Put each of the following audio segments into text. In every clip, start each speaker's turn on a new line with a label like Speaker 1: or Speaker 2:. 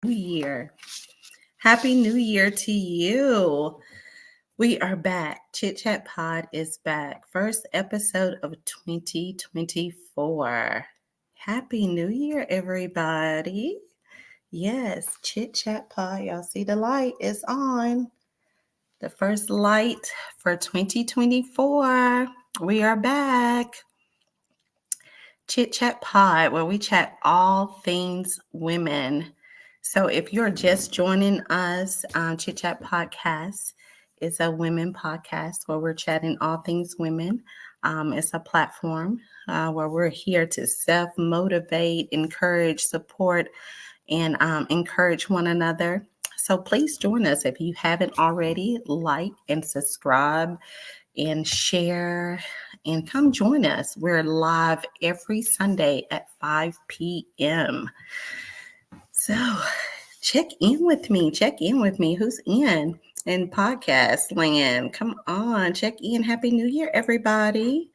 Speaker 1: Year. Happy New Year to you. We are back. Chit Chat Pod is back. First episode of 2024. Happy New Year, everybody. Yes, Chit Chat Pod. Y'all see the light is on. The first light for 2024. We are back. Chit Chat Pod, where we chat all things women. So if you're just joining us, Chit Chat Podcast is a women podcast where we're chatting all things women. It's a platform where we're here to self-motivate, encourage, support, and encourage one another. So please join us if you haven't already. Like and subscribe and share and come join us. We're live every Sunday at 5 p.m. So check in with me. Who's in podcast land? Come on, check in. Happy New Year, everybody.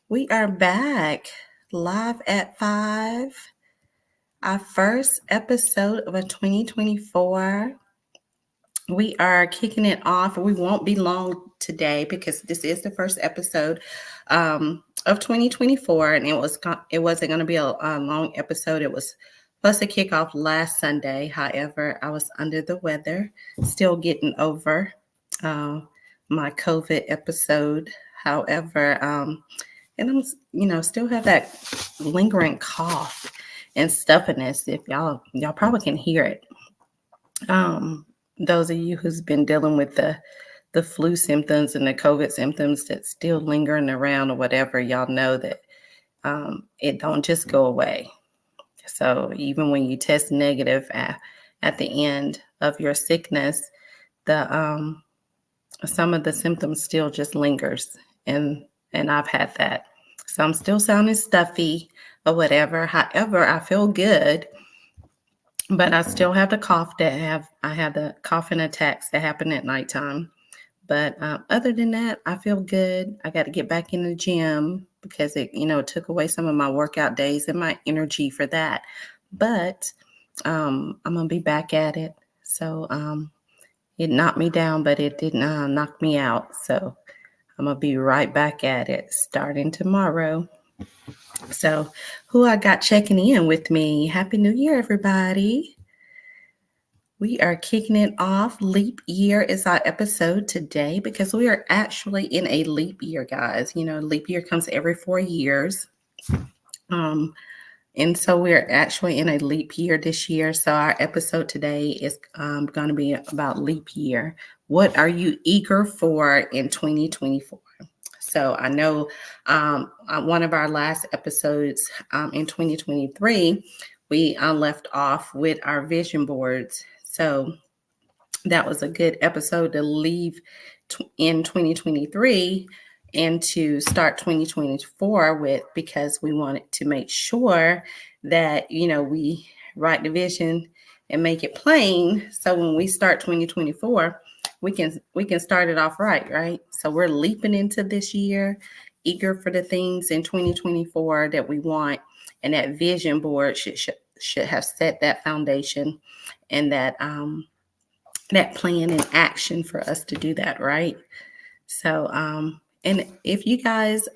Speaker 1: We are back live at 5. Our first episode of 2024. We are kicking it off. We won't be long today because this is the first episode of 2024, and it wasn't going to be a long episode. It was supposed to kick off last Sunday. However, I was under the weather, still getting over my COVID episode. However, and I'm still have that lingering cough and stuffiness. If y'all probably can hear it. Those of you who's been dealing with the flu symptoms and the COVID symptoms that's still lingering around or whatever, y'all know that it don't just go away. So even when you test negative at the end of your sickness, the some of the symptoms still just lingers, and I've had that. So I'm still sounding stuffy or whatever. However, I feel good. But I still have the cough I have the coughing attacks that happen at nighttime. But other than that, I feel good. I got to get back in the gym because it took away some of my workout days and my energy for that. But I'm going to be back at it. So it knocked me down, but it didn't knock me out. So I'm going to be right back at it starting tomorrow. So who I got checking in with me? Happy New Year, everybody. We are kicking it off. Leap year is our episode today because we are actually in a leap year, guys. Leap year comes every 4 years. And so we're actually in a leap year this year. So our episode today is going to be about leap year. What are you eager for in 2024? So I know one of our last episodes in 2023, we left off with our vision boards. So that was a good episode to leave in 2023 and to start 2024 with, because we wanted to make sure that, we write the vision and make it plain. So when we start 2024, we can start it off right? So we're leaping into this year, eager for the things in 2024 that we want. And that vision board should have set that foundation and that plan and action for us to do that, right? So, and if you guys,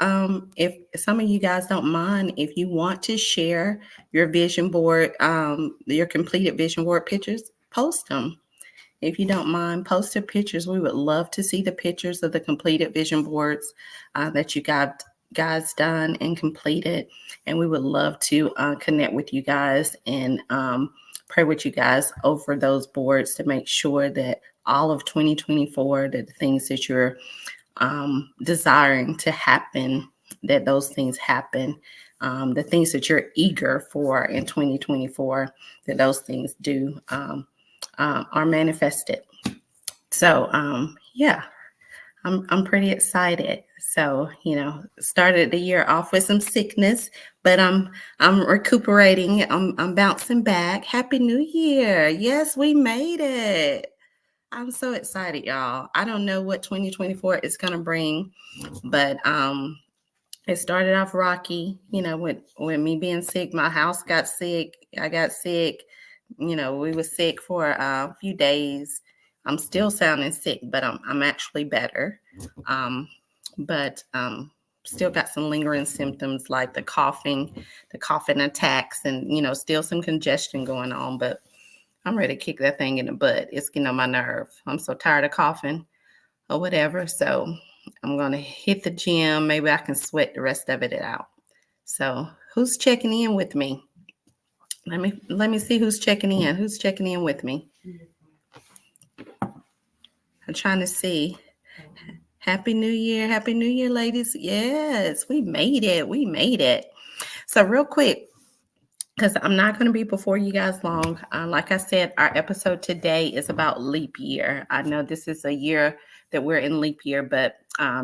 Speaker 1: if some of you guys don't mind, if you want to share your vision board, your completed vision board pictures, post them. If you don't mind, post the pictures. We would love to see the pictures of the completed vision boards that you guys done and completed. And we would love to connect with you guys and pray with you guys over those boards to make sure that all of 2024, that the things that you're desiring to happen, that those things happen. The things that you're eager for in 2024, that those things do are manifested. So yeah, I'm pretty excited. So started the year off with some sickness, but I'm recuperating. I'm bouncing back. Happy New Year! Yes, we made it. I'm so excited, y'all. I don't know what 2024 is gonna bring, but it started off rocky. With me being sick, my house got sick. I got sick. We were sick for a few days. I'm still sounding sick, but I'm actually better. Um, but still got some lingering symptoms like the coughing attacks, and still some congestion going on. But I'm ready to kick that thing in the butt. It's getting on my nerve. I'm so tired of coughing or whatever. So I'm gonna hit the gym. Maybe I can sweat the rest of it out. So who's checking in with me? Let me see who's checking in. Who's checking in with me? I'm trying to see. Happy New Year. Happy New Year, ladies. Yes, we made it. We made it. So real quick, because I'm not going to be before you guys long. Like I said, our episode today is about leap year. I know this is a year that we're in leap year, but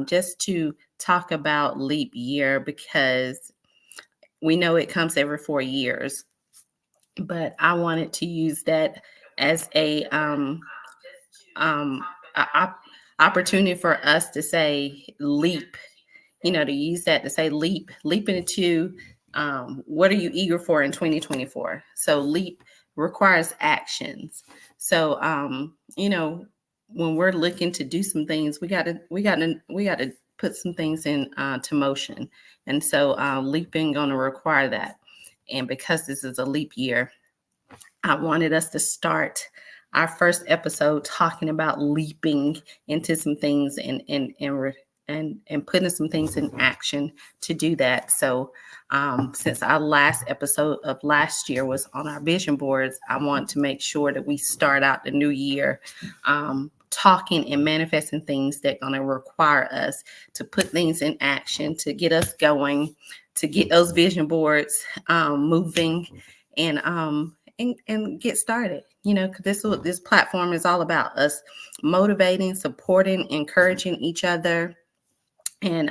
Speaker 1: just to talk about leap year, because we know it comes every 4 years, but I wanted to use that as a opportunity for us to say leap, to use that to say leap into what are you eager for in 2024? So leap requires actions. So when we're looking to do some things, we got to put some things in to motion, and so leaping going to require that. And because this is a leap year, I wanted us to start our first episode talking about leaping into some things and putting some things in action to do that. So since our last episode of last year was on our vision boards, I want to make sure that we start out the new year talking and manifesting things that are going to require us to put things in action, to get us going, to get those vision boards moving, and get started. Because this platform is all about us motivating, supporting, encouraging each other, and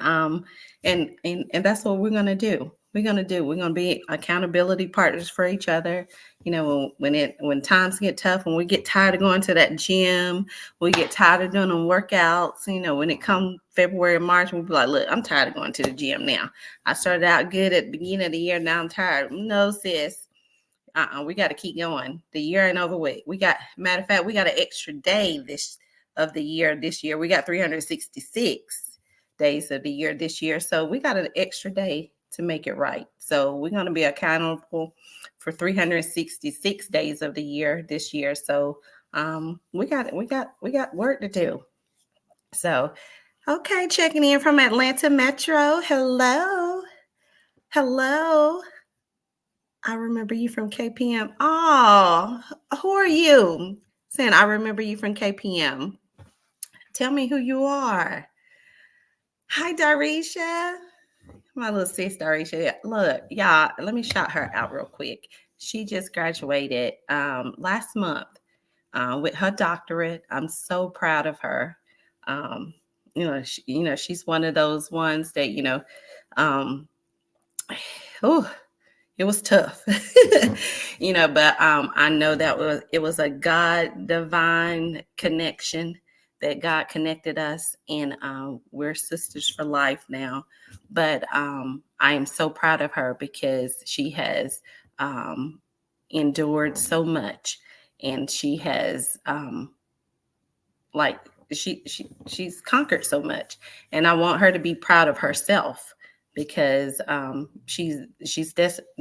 Speaker 1: that's what we're gonna do. We're gonna be accountability partners for each other. When times get tough, when we get tired of going to that gym, we get tired of doing them workouts. When it comes February, March, we'll be like, look, I'm tired of going to the gym now. I started out good at the beginning of the year. Now I'm tired. No, sis. We got to keep going. The year ain't over with. Matter of fact, we got an extra day this year. We got 366 days of the year this year. So we got an extra day to make it right. So we're going to be accountable for 366 days of the year this year. So we got work to do. So, okay, checking in from Atlanta Metro. Hello. I remember you from KPM. Oh, who are you? Saying I remember you from KPM. Tell me who you are. Hi, Darisha. My little sis, Darisha. Look, y'all, let me shout her out real quick. She just graduated last month with her doctorate. I'm so proud of her. She's one of those ones that, it was tough, but I know that it was a God divine connection that God connected us, and we're sisters for life now. But I am so proud of her because she has endured so much, and she has she's conquered so much, and I want her to be proud of herself because she's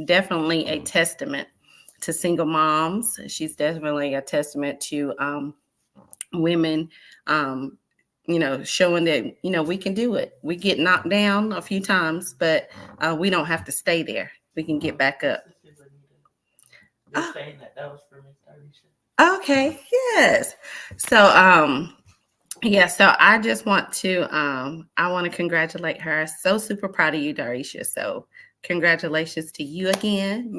Speaker 1: definitely a testament to single moms. She's definitely a testament to women, showing that, we can do it. We get knocked down a few times, but we don't have to stay there. We can get back up. Just saying that was for Miss Tarisha. Okay, yes. So, so I just want to congratulate her. So super proud of you, Darisha. So congratulations to you again,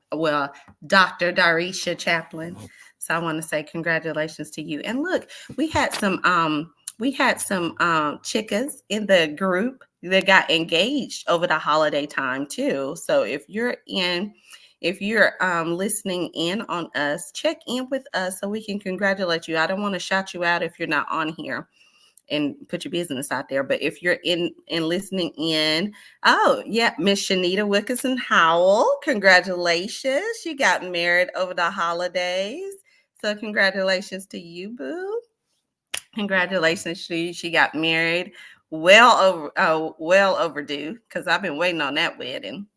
Speaker 1: Dr. Darisha Chaplin. So I want to say congratulations to you. And look, we had some chickas in the group that got engaged over the holiday time too. So if you're listening in on us, check in with us so we can congratulate you. I don't want to shout you out if you're not on here. and put your business out there. But if you're in and listening in, oh yeah, Miss Shanita Wilkinson Howell, congratulations. She got married over the holidays. So congratulations to you, boo. Congratulations, she got married. Well overdue, because I've been waiting on that wedding.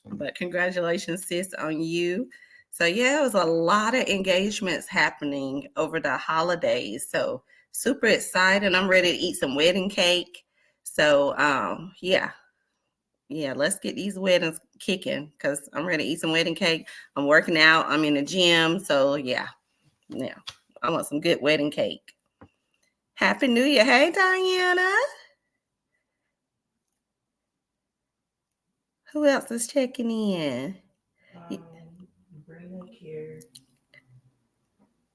Speaker 1: But congratulations, sis, on you. So yeah, it was a lot of engagements happening over the holidays. So super excited. I'm ready to eat some wedding cake. So yeah, let's get these weddings kicking, because I'm ready to eat some wedding cake. I'm working out. I'm in the gym. So yeah, I want some good wedding cake. Happy New Year. Hey, Diana. Who else is checking in?
Speaker 2: Brina here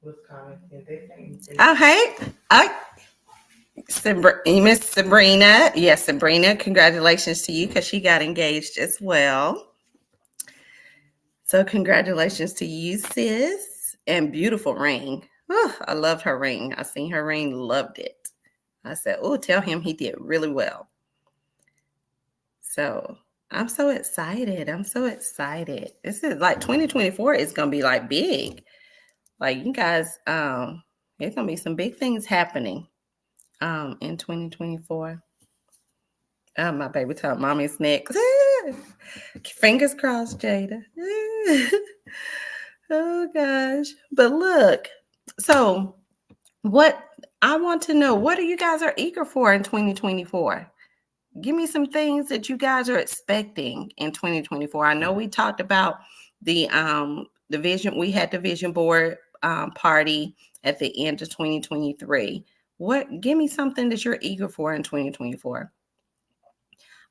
Speaker 2: was commenting. They saying
Speaker 1: Oh, hey. Miss Sabrina. Yes, Sabrina, congratulations to you, because she got engaged as well. So congratulations to you, sis. And beautiful ring. Oh, I loved her ring. I seen her ring, loved it. I said, oh, tell him he did really well. So I'm so excited. This is like 2024 is going to be like big. Like you guys, there's going to be some big things happening in 2024. My baby told mommy's next. Fingers crossed, Jada. Oh gosh. But look, so what I want to know, what are you guys are eager for in 2024? Give me some things that you guys are expecting in 2024. I know we talked about the vision. We had the vision board party at the end of 2023. Give me something that you're eager for in 2024.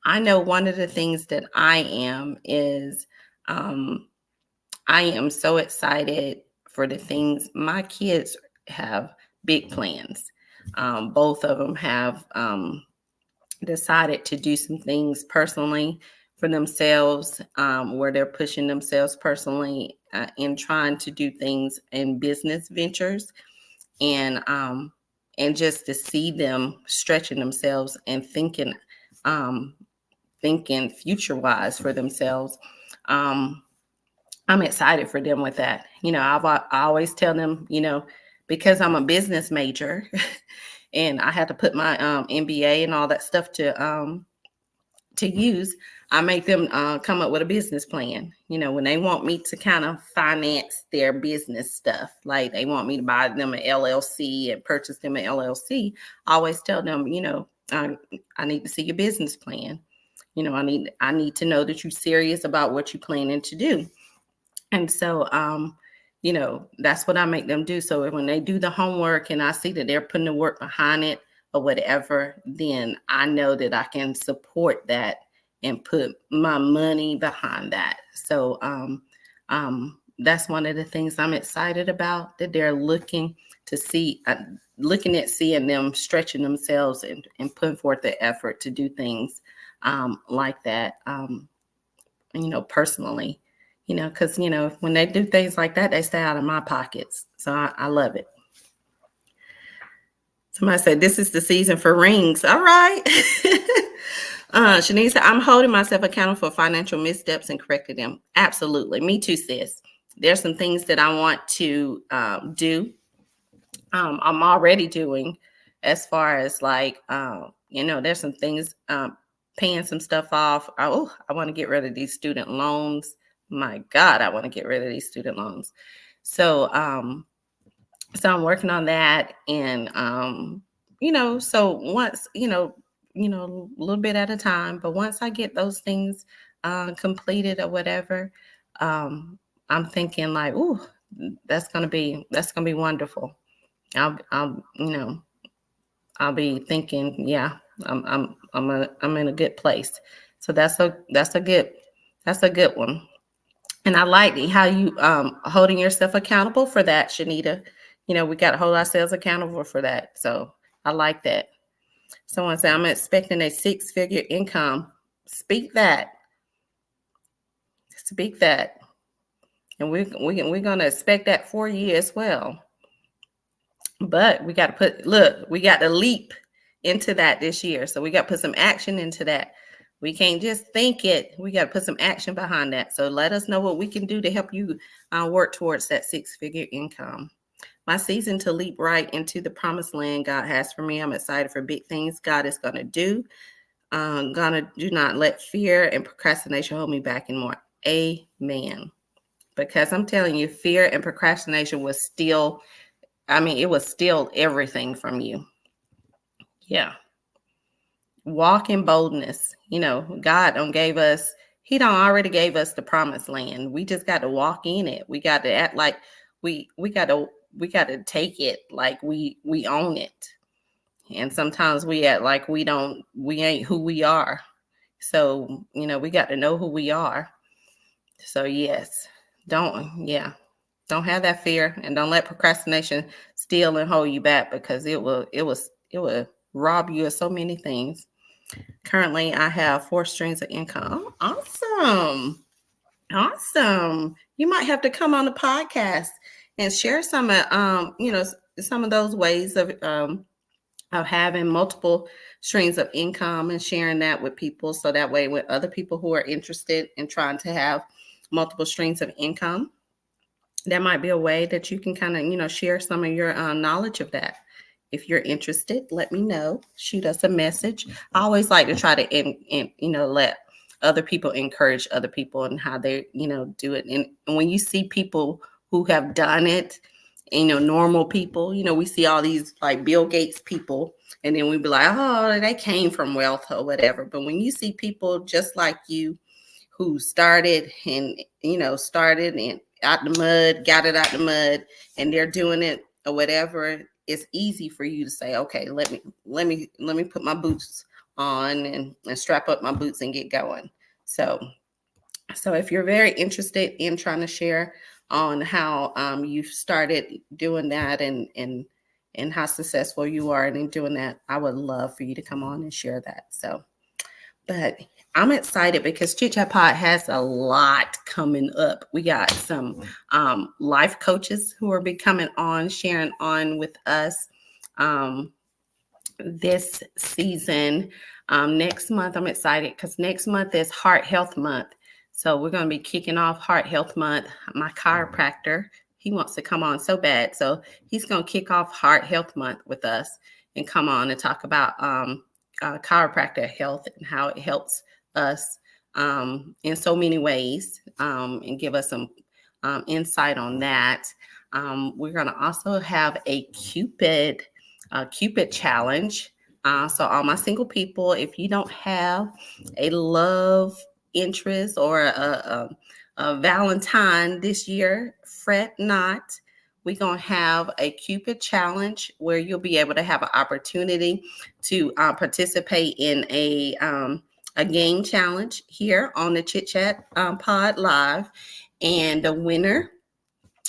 Speaker 1: I know one of the things that I am is I am so excited for the things my kids have big plans. Both of them have decided to do some things personally for themselves, where they're pushing themselves personally in trying to do things in business ventures, and just to see them stretching themselves and thinking future wise for themselves. I'm excited for them with that. I always tell them, because I'm a business major and I had to put my MBA and all that stuff to use. I make them come up with a business plan. When they want me to kind of finance their business stuff, like they want me to buy them an LLC and purchase them an LLC, I always tell them, I need to see your business plan. I need to know that you're serious about what you're planning to do. And so, that's what I make them do. So when they do the homework and I see that they're putting the work behind it or whatever, then I know that I can support that and put my money behind that. So that's one of the things I'm excited about, that they're looking to see, looking at seeing them stretching themselves and putting forth the effort to do things like that, personally. Because, when they do things like that, they stay out of my pockets. So I love it. Somebody said, this is the season for rings. All right. Shanice said, I'm holding myself accountable for financial missteps and correcting them. Absolutely. Me too, sis. There's some things that I want to do. I'm already doing, as far as like, there's some things, paying some stuff off. I want to get rid of these student loans. My God, I want to get rid of these student loans. So I'm working on that, and so once a little bit at a time. But once I get those things completed or whatever, I'm thinking like, ooh, that's gonna be wonderful. I'll be thinking, yeah, I'm in a good place. So that's a good one. And I like how you holding yourself accountable for that, Shanita. We got to hold ourselves accountable for that. So I like that. Someone said, I'm expecting a 6-figure income. Speak that. And we're going to expect that for you as well. But we got to we got to leap into that this year. So we got to put some action into that. We can't just think it. We got to put some action behind that. So let us know what we can do to help you work towards that six-figure income. My season to leap right into the promised land God has for me. I'm excited for big things God is going to do. Gonna do not let fear and procrastination hold me back anymore. Amen. Because I'm telling you, fear and procrastination was still, it was still everything from you. Yeah. Walk in boldness. God He don't already gave us the promised land. We just got to walk in it. We got to act like we got to take it like we own it. And sometimes we act like we ain't who we are. So, we got to know who we are. So yes, don't have that fear, and don't let procrastination steal and hold you back, because it will rob you of so many things. Currently, I have 4 streams of income. Oh, awesome. You might have to come on the podcast and share some some of those ways of having multiple streams of income and sharing that with people. So that way, with other people who are interested in trying to have multiple streams of income, that might be a way that you can kind of, share some of your knowledge of that. If you're interested, let me know. Shoot us a message. I always like to try to, let other people encourage other people and how they, do it. And when you see people who have done it, normal people, we see all these like Bill Gates people, and then we be like, oh, they came from wealth or whatever. But when you see people just like you who started and, started and out the mud, got it out the mud, and they're doing it or whatever, it's easy for you to say, okay, let me put my boots on and strap up my boots and get going. So if you're very interested in trying to share on how you started doing that and how successful you are in doing that, I would love for you to come on and share that. So, but I'm excited because Chic Chat Pod has a lot coming up. We got some life coaches who are becoming on, sharing on with us this season. Next month, I'm excited because next month is Heart Health Month. So we're going to be kicking off Heart Health Month. My chiropractor, he wants to come on so bad. So he's going to kick off Heart Health Month with us and come on and talk about chiropractor health and how it helps us in so many ways, and give us some insight on that. We're going to also have a Cupid challenge. So all my single people, if you don't have a love interest or a Valentine this year, fret not. We're going to have a Cupid challenge where you'll be able to have an opportunity to participate in a game challenge here on the Chit Chat Pod Live. And the winner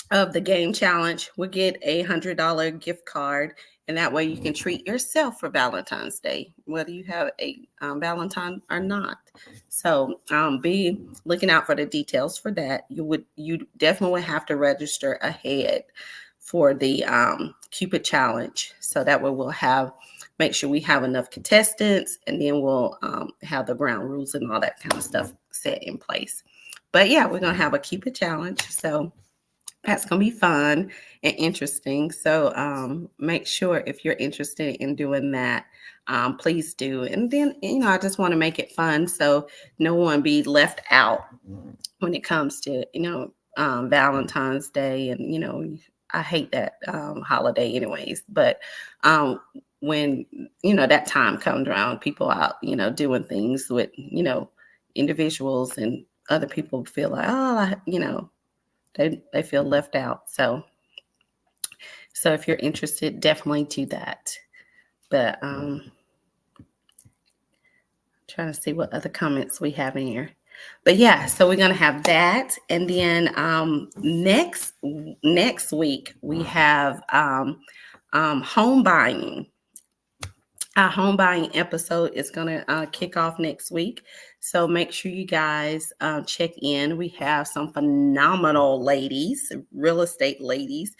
Speaker 1: of the game challenge will get a $100 gift card. And that way you can treat yourself for Valentine's Day, whether you have a Valentine or not. So be looking out for the details for that. You definitely have to register ahead for the Cupid challenge. So that way we'll make sure we have enough contestants, and then we'll have the ground rules and all that kind of stuff set in place. But yeah, we're going to have a Cupid challenge. So that's going to be fun and interesting. So make sure if you're interested in doing that, please do. And then, I just want to make it fun so no one be left out when it comes to, Valentine's Day. And, I hate that holiday anyways. But when, that time comes around, people out, doing things with, individuals, and other people feel like, they feel left out. So if you're interested, definitely do that. But trying to see what other comments we have in here. But yeah, so we're gonna have that, and then next week we have home buying. Our home buying episode is going to kick off next week. So make sure you guys check in. We have some phenomenal ladies, real estate ladies,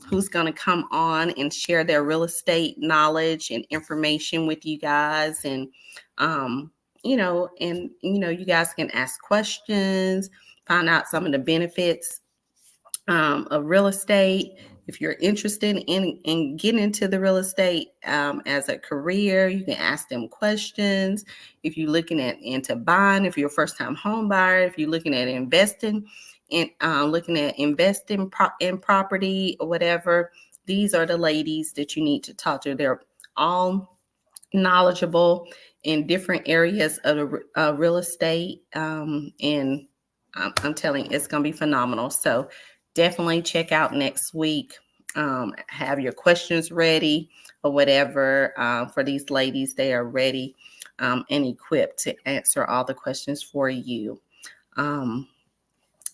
Speaker 1: who's going to come on and share their real estate knowledge and information with you guys. And, you guys can ask questions, find out some of the benefits of real estate. If you're interested in getting into the real estate as a career, you can ask them questions. If you're looking into buying, if you're a first time home buyer, if you're looking at investing in property or whatever, these are the ladies that you need to talk to. They're all knowledgeable in different areas of the real estate, and I'm telling you, it's going to be phenomenal. So definitely check out next week. Have your questions ready or whatever for these ladies. They are ready and equipped to answer all the questions for you. And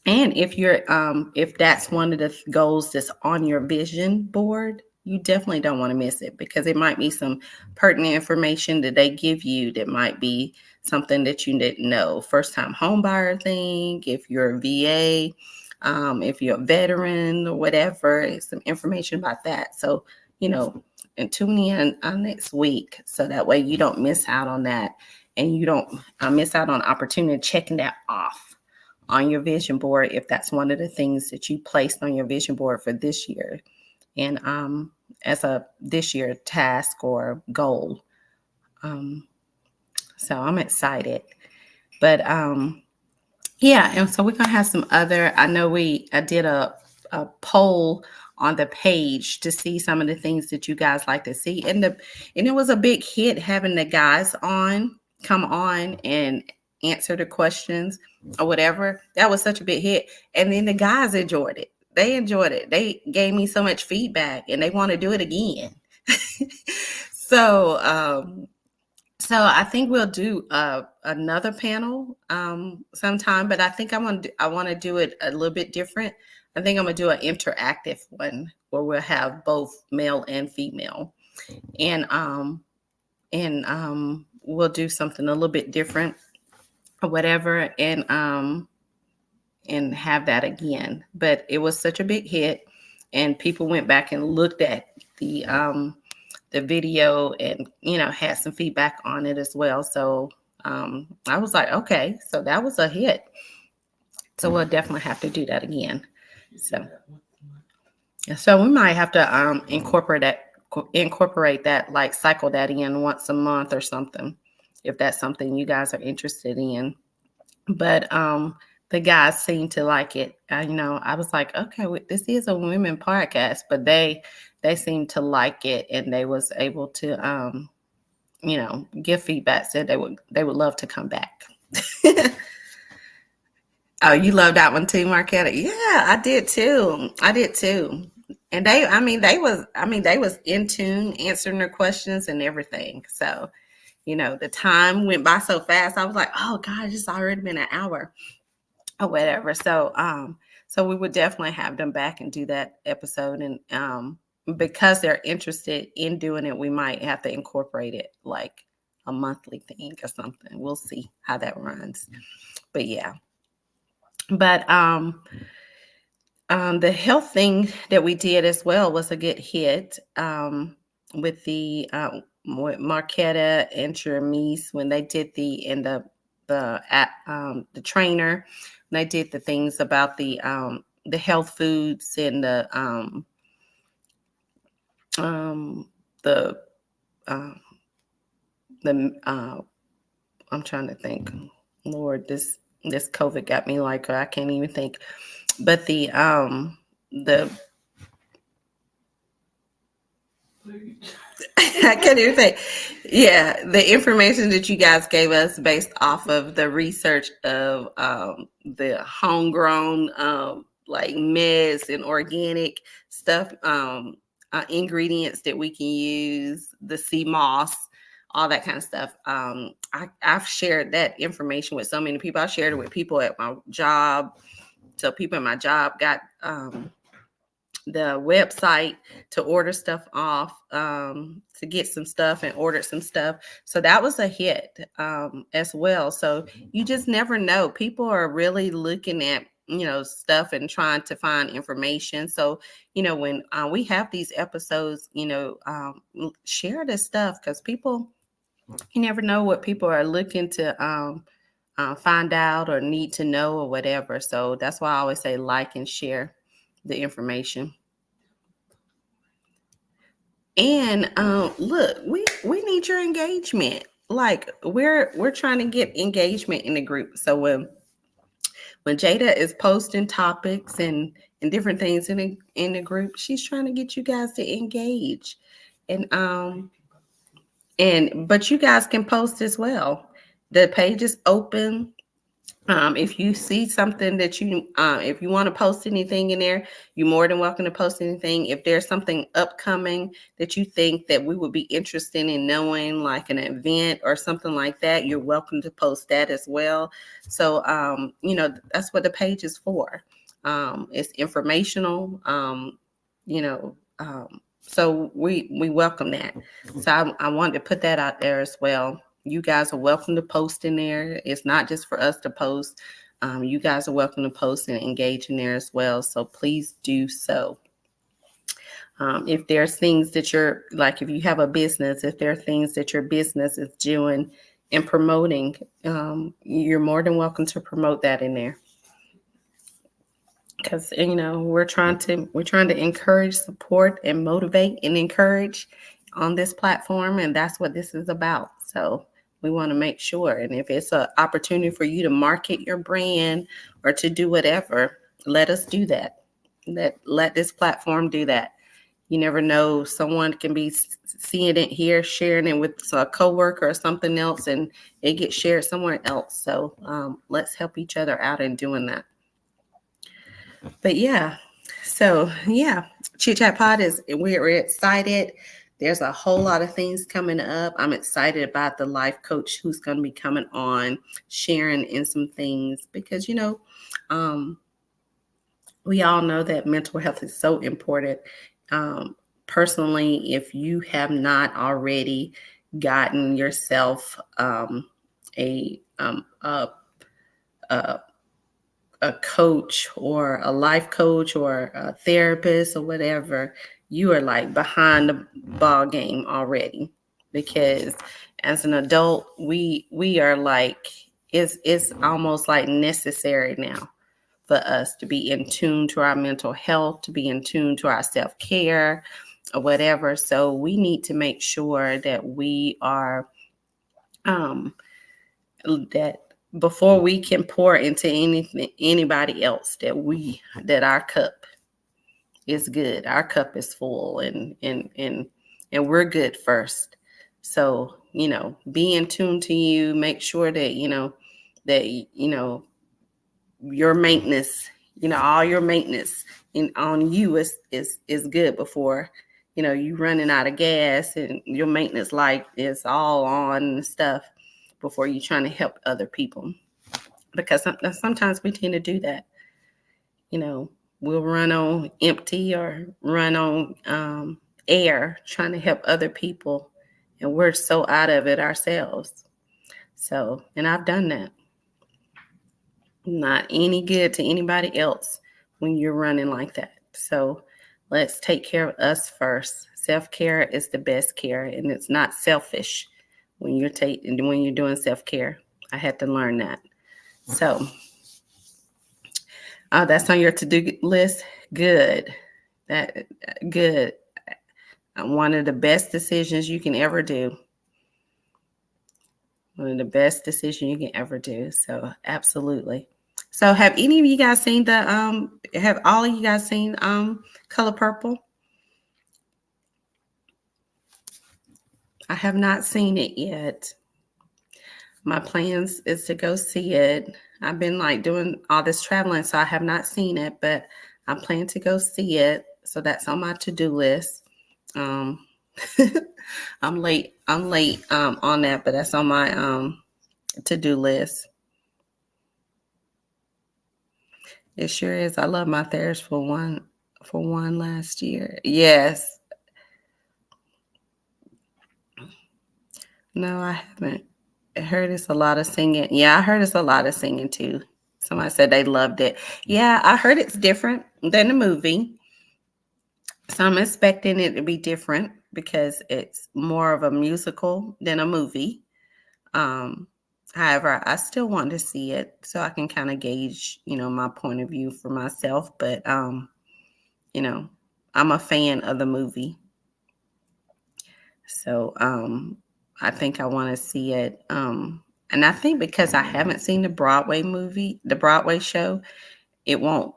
Speaker 1: if that's one of the goals that's on your vision board, you definitely don't want to miss it, because it might be some pertinent information that they give you that might be something that you didn't know. First time home buyer thing, if you're a VA, if you're a veteran or whatever, some information about that. So, and tune in next week so that way you don't miss out on that, and you don't miss out on opportunity checking that off on your vision board if that's one of the things that you placed on your vision board for this year, and as a this year task or goal. So I'm excited. But yeah, and so we're gonna have some other. I know I did a poll on the page to see some of the things that you guys like to see, and it was a big hit having the guys come on and answer the questions or whatever. That was such a big hit, and then the guys enjoyed it. They enjoyed it. They gave me so much feedback, and they want to do it again. So I think we'll do another panel sometime, but I think I want to do it a little bit different. I think I'm going to do an interactive one where we'll have both male and female, and we'll do something a little bit different or whatever, and have that again. But it was such a big hit, and people went back and looked at the video and had some feedback on it as well. So I was like, okay, so that was a hit. So we'll definitely have to do that again. So we might have to incorporate that, like cycle that in once a month or something, if that's something you guys are interested in. But the guys seem to like it. I was like, okay, this is a women podcast, but they seemed to like it, and they was able to give feedback, said they would love to come back. Oh, you love that one too, Marquetta? Yeah, I did too. And they was in tune, answering their questions and everything. So, the time went by so fast. I was like, oh gosh, it's already been an hour or whatever. So, so we would definitely have them back and do that episode. And because they're interested in doing it, we might have to incorporate it like a monthly thing or something. We'll see how that runs. But yeah. But the health thing that we did as well was a good hit with the with Marquetta and Jermise when they did the trainer. They did the things about the health foods and the I'm trying to think. Lord, this COVID got me like I can't even think. But the I can't even think. Yeah, the information that you guys gave us based off of the research of the homegrown like meds and organic stuff, ingredients that we can use, the sea moss, all that kind of stuff. I've shared that information with so many people. I shared it with people at my job. So people at my job got the website to order stuff off, to get some stuff, and ordered some stuff. So that was a hit as well. So you just never know. People are really looking at stuff and trying to find information. So, when we have these episodes, share this stuff, because people, you never know what people are looking to find out or need to know or whatever. So that's why I always say like and share the information. And look, we need your engagement. Like we're trying to get engagement in the group. So when Jada is posting topics and different things in the group, she's trying to get you guys to engage. And but you guys can post as well. The page is open. If you see something that if you want to post anything in there, you're more than welcome to post anything. If there's something upcoming that you think that we would be interested in knowing, like an event or something like that, you're welcome to post that as well. So, that's what the page is for. It's informational. So we welcome that. So I wanted to put that out there as well. You guys are welcome to post in there. It's not just for us to post. You guys are welcome to post and engage in there as well. So please do so. If there's things that you're like, if you have a business, if there are things that your business is doing and promoting, you're more than welcome to promote that in there. Because we're trying to encourage, support, and motivate and encourage on this platform, and that's what this is about. So we want to make sure. And if it's an opportunity for you to market your brand or to do whatever, let us do that. Let this platform do that. You never know, someone can be seeing it here, sharing it with a coworker or something else, and it gets shared somewhere else. So let's help each other out in doing that. But yeah, so yeah, Chic Chat Pod we're excited. There's a whole lot of things coming up. I'm excited about the life coach who's going to be coming on, sharing in some things, because we all know that mental health is so important. Personally, if you have not already gotten yourself a coach or a life coach or a therapist or whatever, you are like behind the ball game already. Because as an adult, we are like, it's almost like necessary now for us to be in tune to our mental health, to be in tune to our self-care or whatever. So we need to make sure that we are that before we can pour into anybody else, that our cup is good, our cup is full, and we're good first. So be in tune to you. Make sure that your maintenance, all your maintenance on you is good before you running out of gas and your maintenance light is all on and stuff, before you're trying to help other people. Because sometimes we tend to do that. We'll run on empty or run on air trying to help other people, and we're so out of it ourselves. So, and I've done that. Not any good to anybody else when you're running like that. So let's take care of us first. Self-care is the best care, and it's not selfish when you're doing self-care. I had to learn that. So that's on your to-do list. Good. Good. One of the best decisions you can ever do. One of the best decisions you can ever do. So absolutely. So have any of you guys seen have all of you guys seen Color Purple? I have not seen it yet. My plans is to go see it. I've been like doing all this traveling, so I have not seen it, but I plan to go see it. So that's on my to-do list. I'm late on that, but that's on my to-do list. It sure is. I love my Theirs for one last year. Yes. No, I haven't. I heard it's a lot of singing. Yeah, I heard it's a lot of singing too. Somebody said they loved it. Yeah, I heard it's different than the movie. So I'm expecting it to be different because it's more of a musical than a movie. Um, However, I still want to see it so I can kind of gauge, my point of view for myself. But, you know, I'm a fan of the movie. So I think I want to see it. And I think because I haven't seen the Broadway show, it won't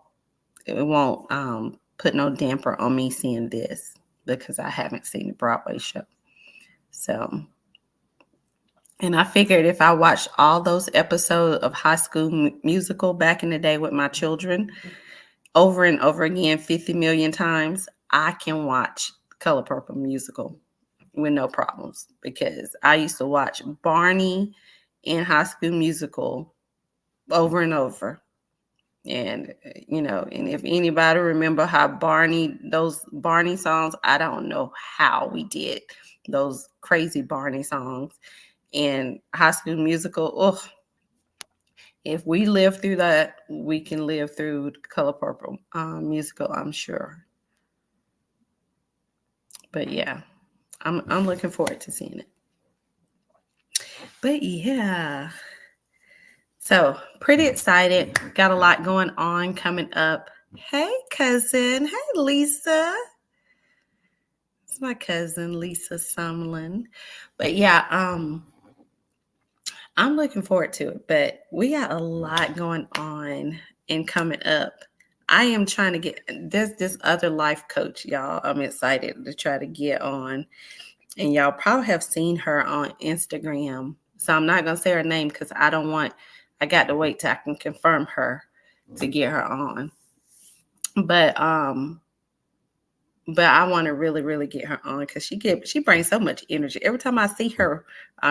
Speaker 1: put no damper on me seeing this because I haven't seen the Broadway show. So, and I figured if I watched all those episodes of High School Musical back in the day with my children over and over again 50 million times, I can watch Color Purple Musical with no problems because I used to watch Barney and High School Musical over and over. And and if anybody remember how those Barney songs, I don't know how we did those crazy Barney songs and High School Musical. Oh, if we live through that, we can live through Color Purple Musical, I'm sure. But yeah, I'm looking forward to seeing it. But yeah, so pretty excited. Got a lot going on coming up. Hey, cousin. Hey, Lisa. It's my cousin, Lisa Sumlin. But yeah, I'm looking forward to it. But we got a lot going on and coming up. I am trying to get this other life coach, y'all. I'm excited to try to get on. And y'all probably have seen her on Instagram. So I'm not gonna say her name because I got to wait till I can confirm her to get her on. But I want to really, really get her on because she brings so much energy. Every time I see her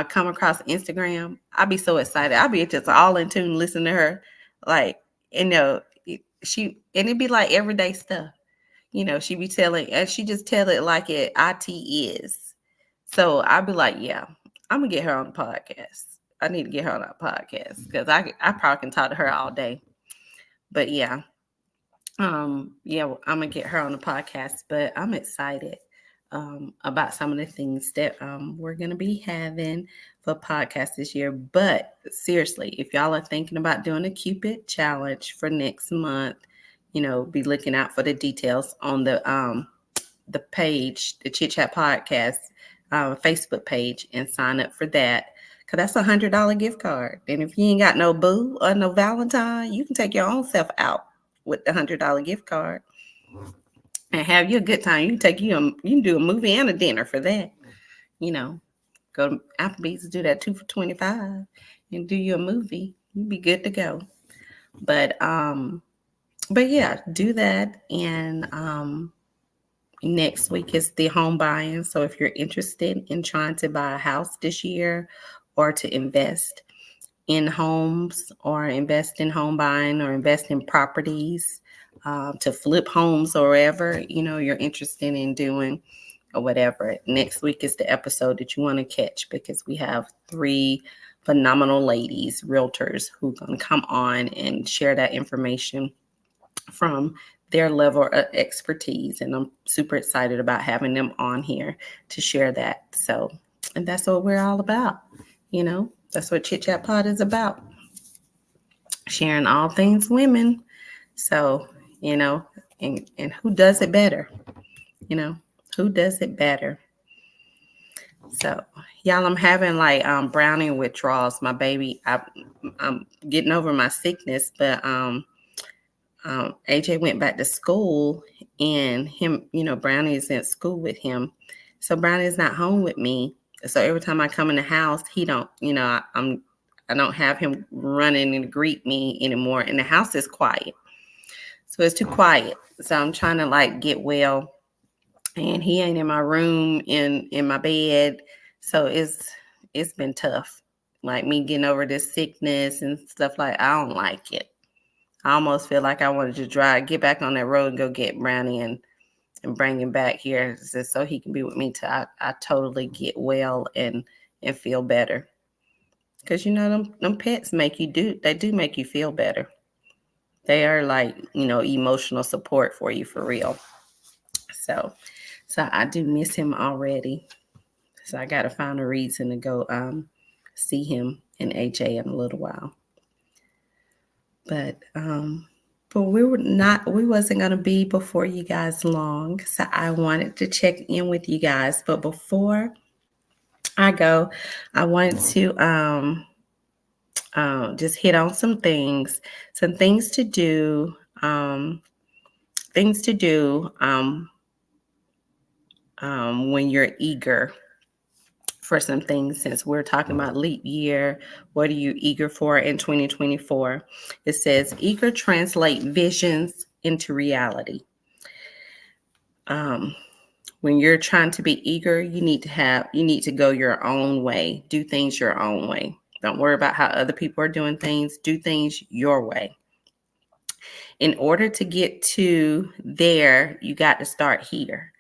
Speaker 1: come across Instagram, I'll be so excited. I'll be just all in tune, listening to her, like and it'd be like everyday stuff. She be telling, and she just tell it like it is. So I'll be like, yeah, I'm gonna get her on the podcast. I need to get her on our podcast because I probably can talk to her all day. But yeah, yeah, I'm gonna get her on the podcast, but I'm excited about some of the things that we're gonna be having for podcast this year. But seriously, if y'all are thinking about doing a Cupid challenge for next month, be looking out for the details on the page, the Chic Chat Podcast Facebook page, and sign up for that. Cause that's $100 gift card. And if you ain't got no boo or no Valentine, you can take your own self out with the $100 gift card and have you a good time. You can do a movie and a dinner for that. Go to Applebee's and do that 2 for $25 and do you a movie. You'd be good to go. But yeah, do that. And next week is the home buying. So if you're interested in trying to buy a house this year or to invest in homes or invest in home buying or invest in properties, to flip homes or whatever, you're interested in doing or whatever. Next week is the episode that you want to catch because we have 3 phenomenal ladies, realtors, who are going to come on and share that information from their level of expertise. And I'm super excited about having them on here to share that. So, and that's what we're all about. That's what Chit Chat Pod is about. Sharing all things women. So, and who does it better? Who does it better? So, y'all, I'm having like brownie withdrawals. My baby, I'm getting over my sickness, but AJ went back to school and him, Brownie is in school with him. So Brownie is not home with me. So every time I come in the house, he don't, I don't have him running and greet me anymore. And the house is quiet. So it's too quiet. So I'm trying to like get well. And he ain't in my room in my bed. So it's been tough. Like me getting over this sickness and stuff I don't like it. I almost feel like I wanted to get back on that road and go get Brownie and bring him back here just so he can be with me till I totally get well and feel better. Because them pets they do make you feel better. They are like, emotional support for you for real. So, so I do miss him already. So I got to find a reason to go see him and AJ in a little while. But we wasn't gonna be before you guys long. So I wanted to check in with you guys. But before I go, I want to just hit on some things to do, things to do when you're eager for some things. Since we're talking about leap year, what are you eager for in 2024? It says eager translate visions into reality. Um, when you're trying to be eager, you need to go your own way, do things your own way. Don't worry about how other people are doing things. Do things your way. In order to get to there, you got to start here.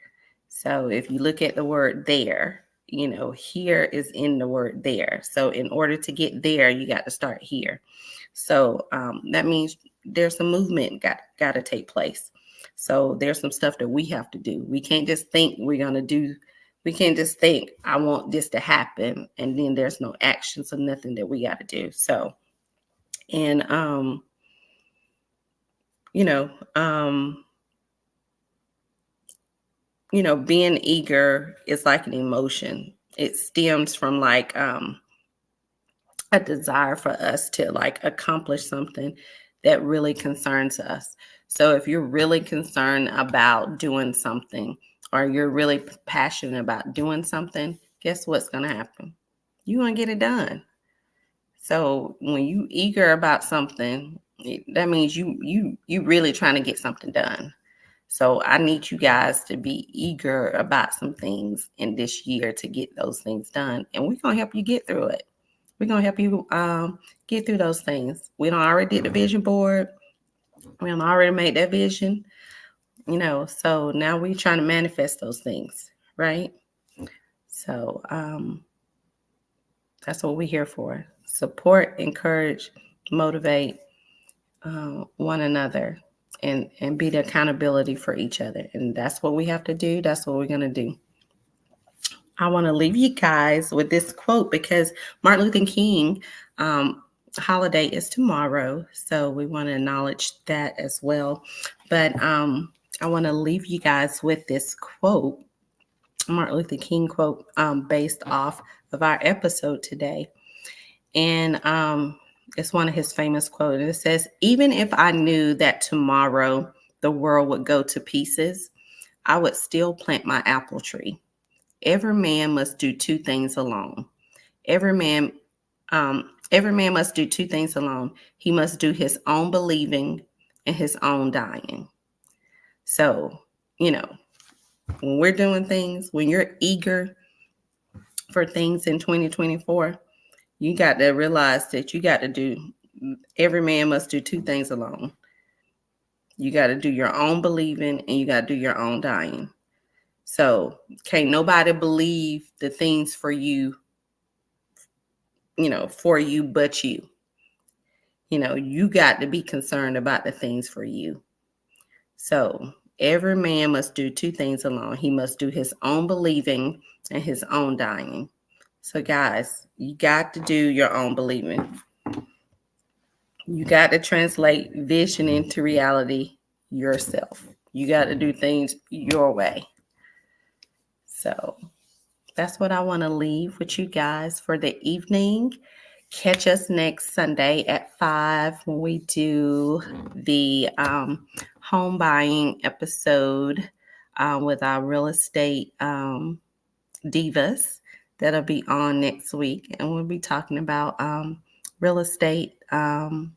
Speaker 1: So if you look at the word there, here is in the word there. So in order to get there, you got to start here. So that means there's some movement got to take place. So there's some stuff that we have to do. We can't just think we're going to do. We can't just think, I want this to happen. And then there's no actions or nothing that we got to do. So, and, you know, um, being eager is like an emotion. It stems from like a desire for us to like accomplish something that really concerns us. So if you're really concerned about doing something, or you're really passionate about doing something, guess what's going to happen? You're going to get it done. So when you eager about something, that means you really trying to get something done. So I need you guys to be eager about some things in this year to get those things done. And we're going to help you get through it. We're going to help you get through those things. We don't already did the vision board. We don't already made that vision, so now we're trying to manifest those things, right? So that's what we're here for. Support, encourage, motivate one another, and be the accountability for each other. And that's what we have to do. That's what we're going to do. I want to leave you guys with this quote because Martin Luther King holiday is tomorrow. So we want to acknowledge that as well. But I want to leave you guys with this quote, Martin Luther King quote, based off of our episode today. And it's one of his famous quotes. It says, even if I knew that tomorrow the world would go to pieces, I would still plant my apple tree. Every man must do two things alone. Every man must do two things alone. He must do his own believing and his own dying. So, when we're doing things, when you're eager for things in 2024, you got to realize that every man must do two things alone. You got to do your own believing and you got to do your own dying. So can't nobody believe the things for you, but you. You got to be concerned about the things for you. So every man must do two things alone. He must do his own believing and his own dying. So guys, you got to do your own believing. You got to translate vision into reality yourself. You got to do things your way. So that's what I want to leave with you guys for the evening. Catch us next Sunday at 5 when we do the home buying episode with our real estate divas. That'll be on next week. And we'll be talking about real estate, real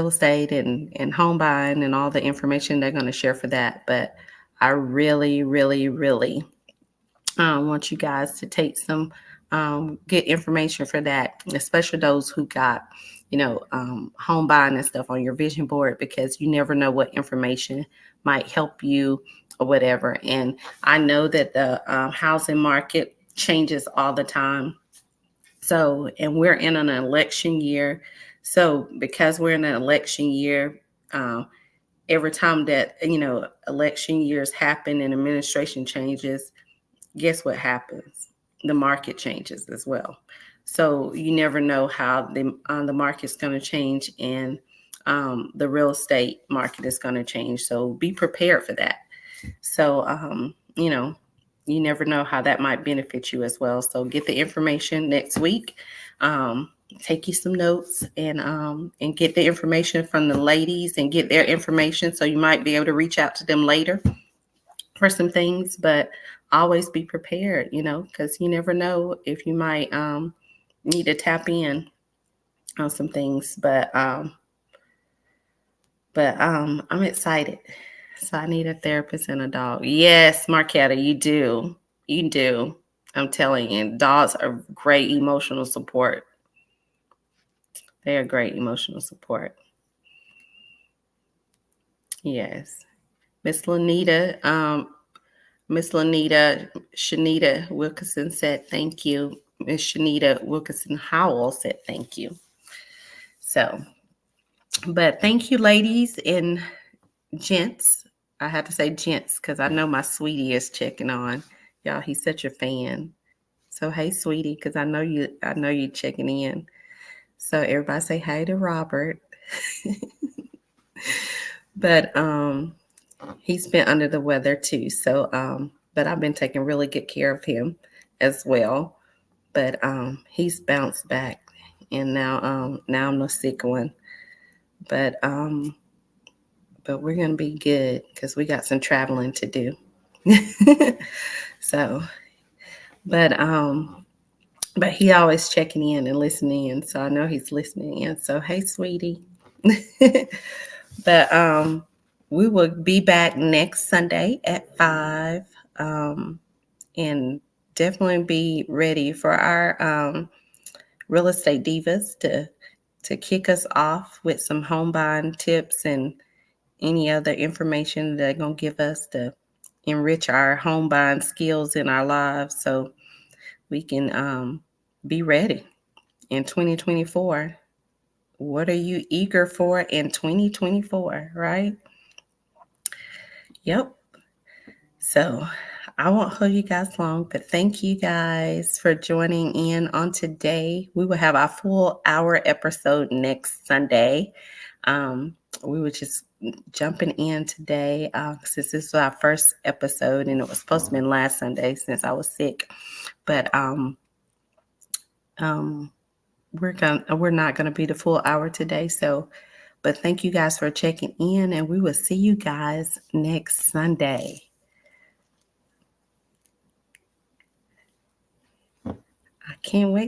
Speaker 1: estate and home buying and all the information they're going to share for that. But I really, really, really want you guys to take some good information for that, especially those who got, home buying and stuff on your vision board, because you never know what information might help you or whatever. And I know that the housing market changes all the time. So, and we're in an election year. So because we're in an election year, every time that election years happen and administration changes, guess what happens? The market changes as well. So you never know how the market's going to change, and the real estate market is going to change. So be prepared for that. So you never know how that might benefit you as well. So get the information next week. Take you some notes and get the information from the ladies and get their information, so you might be able to reach out to them later for some things. But always be prepared, because you never know if you might need to tap in on some things. But I'm excited. So I need a therapist and a dog. Yes, Marquetta, you do. You do. I'm telling you, dogs are great emotional support. They are great emotional support. Yes. Miss Lanita, Shanita Wilkinson said thank you. Miss Shanita Wilkinson Howell said thank you. So, but thank you, ladies and gents. I have to say gents because I know my sweetie is checking on. Y'all, he's such a fan. So hey, sweetie, because I know you checking in. So everybody say hi to Robert. But he's been under the weather too. So but I've been taking really good care of him as well. But he's bounced back, and now I'm the sick one. But we're gonna be good because we got some traveling to do. So, but he always checking in and listening in, so I know he's listening in. So hey, sweetie. But we will be back next Sunday at 5, and definitely be ready for our real estate divas to kick us off with some home buying tips and any other information they're going to give us to enrich our home buying skills in our lives, so we can be ready in 2024. What are you eager for in 2024, right? Yep. So I won't hold you guys long, but thank you guys for joining in on today. We will have our full hour episode next Sunday. We were just jumping in today since this is our first episode, and it was supposed to be last Sunday since I was sick. But we're not gonna be the full hour today. So, but thank you guys for checking in, and we will see you guys next Sunday. I can't wait